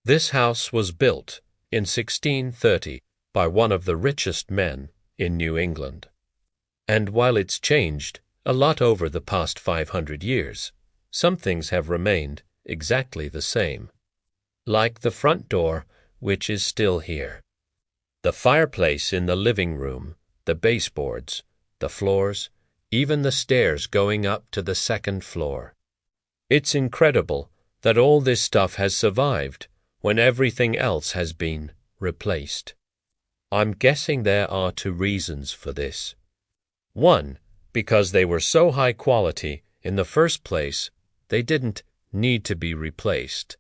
This house was built in 1630 by one of the richest men in New England. And while it's changed a lot over the past 500 years, some things have remained exactly the same. Like the front door, which is still here. The fireplace in the living room, the baseboards, the floors, even the stairs going up to the second floor. It's incredible that all this stuff has survived when everything else has been replaced. I'm guessing there are two reasons for this. One, because they were so high quality in the first place, they didn't need to be replaced.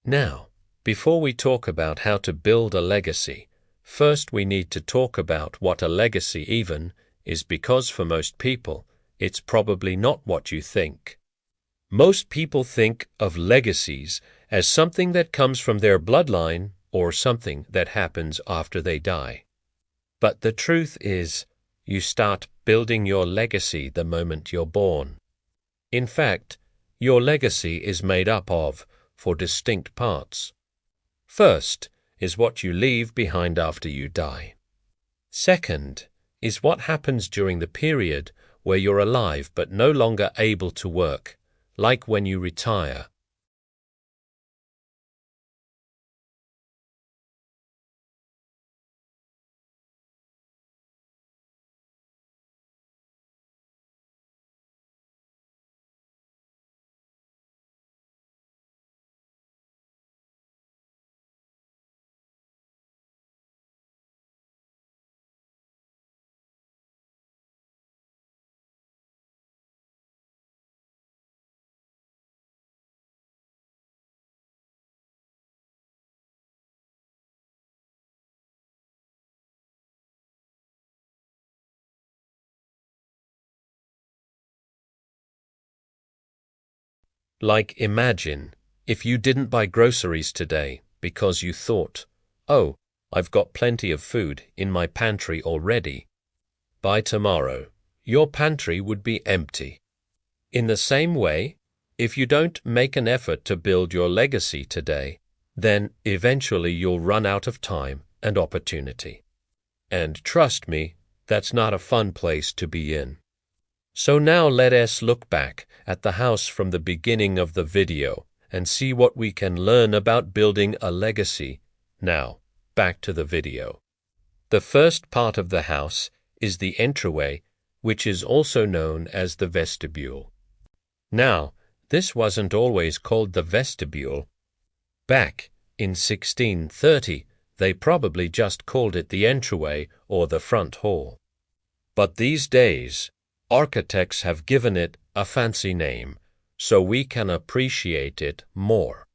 Now, before we talk about how to build a legacy, first we need to talk about what a legacy even is, because for most people, it's probably not what you think. Most people think of legacies as something that comes from their bloodline or something that happens after they die. But the truth is, you start building your legacy the moment you're born. In fact, your legacy is made up of four distinct parts. First is what you leave behind after you die. Second is what happens during the period where you're alive but no longer able to work, like when you retire. Like imagine if you didn't buy groceries today because you thought, oh, I've got plenty of food in my pantry already. By tomorrow, your pantry would be empty. In the same way, if you don't make an effort to build your legacy today, then eventually you'll run out of time and opportunity. And trust me, that's not a fun place to be in. So now let us look back at the house from the beginning of the video and see what we can learn about building a legacy. Now, back to the video. The first part of the house is the entryway, which is also known as the vestibule. Now, this wasn't always called the vestibule. Back in 1630, they probably just called it the entryway or the front hall. But these days, architects have given it a fancy name, so we can appreciate it more.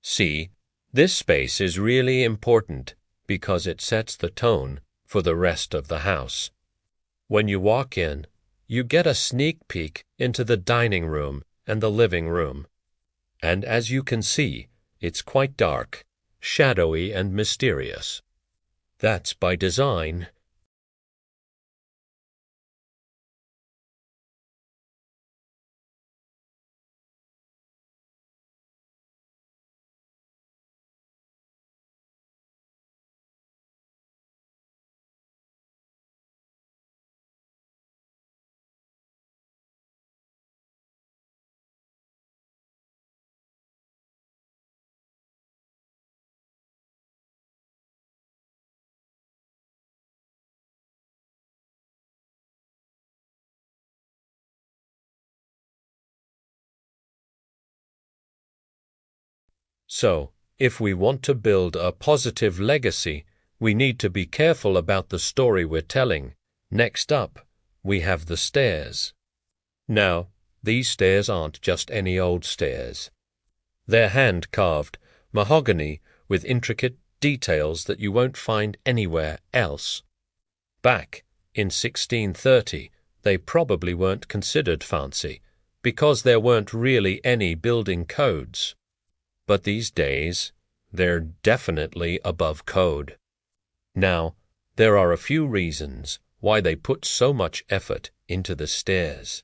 See, this space is really important because it sets the tone for the rest of the house. When you walk in, you get a sneak peek into the dining room and the living room. And as you can see, it's quite dark, shadowy and mysterious. That's by design. So, if we want to build a positive legacy, we need to be careful about the story we're telling. Next up, we have the stairs. Now, these stairs aren't just any old stairs. They're hand-carved, mahogany with intricate details that you won't find anywhere else. Back in 1630, they probably weren't considered fancy, because there weren't really any building codes. But these days, they're definitely above code. Now, there are a few reasons why they put so much effort into the stairs.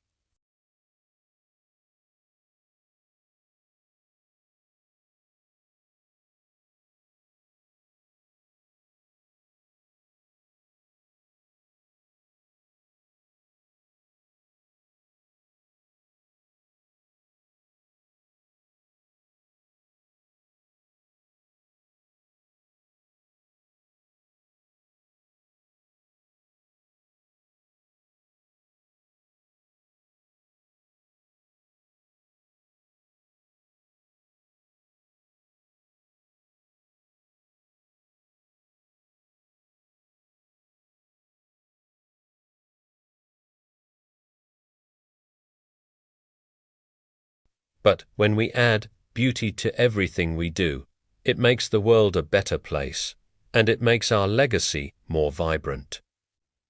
But when we add beauty to everything we do, it makes the world a better place, and it makes our legacy more vibrant.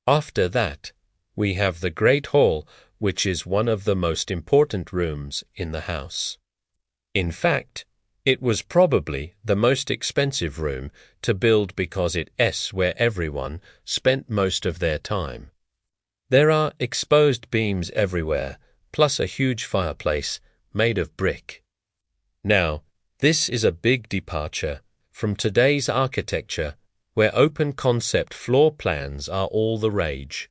After that, we have the Great Hall, which is one of the most important rooms in the house. In fact, it was probably the most expensive room to build because it's where everyone spent most of their time. There are exposed beams everywhere, plus a huge fireplace made of brick. Now, this is a big departure from today's architecture, where open concept floor plans are all the rage.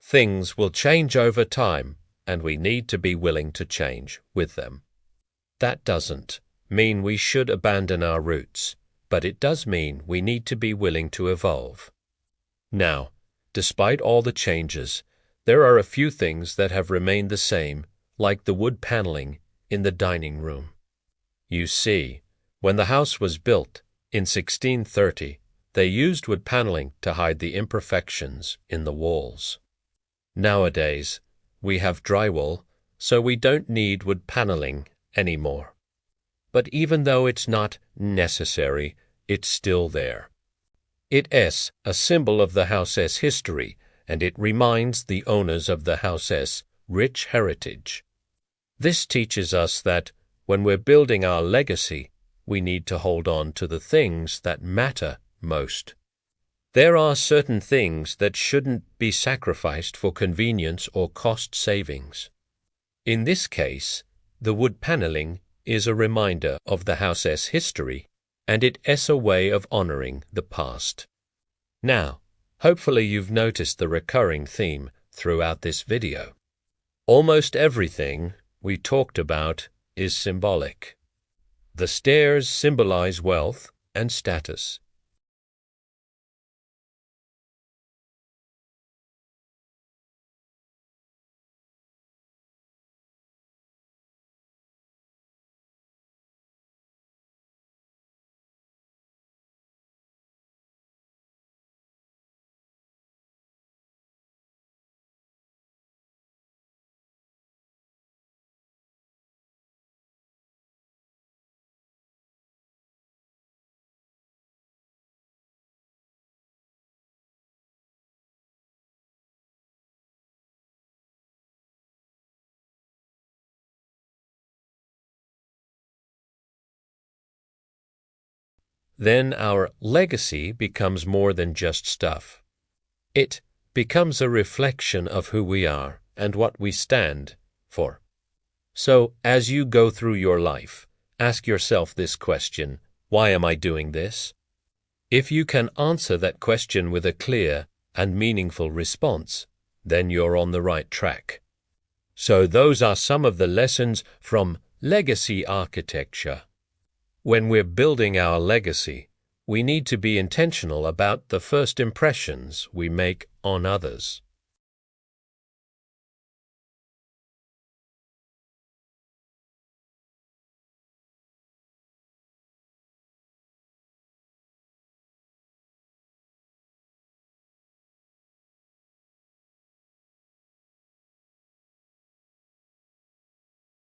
Things will change over time, and we need to be willing to change with them. That doesn't mean we should abandon our roots, but it does mean we need to be willing to evolve. Now, despite all the changes, there are a few things that have remained the same, like the wood paneling in the dining room. You see, when the house was built in 1630, they used wood paneling to hide the imperfections in the walls. Nowadays, we have drywall, so we don't need wood paneling anymore. But even though it's not necessary, it's still there. It's a symbol of the house's history, and it reminds the owners of the house's rich heritage. This teaches us that when we're building our legacy, we need to hold on to the things that matter most. There are certain things that shouldn't be sacrificed for convenience or cost savings. In this case, the wood paneling is a reminder of the house's history, and it's a way of honoring the past. Now, hopefully you've noticed the recurring theme throughout this video. Almost everything we talked about is symbolic. The stairs symbolize wealth and status. then our legacy becomes more than just stuff. It becomes a reflection of who we are and what we stand for. So, as you go through your life, ask yourself this question: why am I doing this? If you can answer that question with a clear and meaningful response, then you're on the right track. So those are some of the lessons from legacy architecture. When we're building our legacy, we need to be intentional about the first impressions we make on others.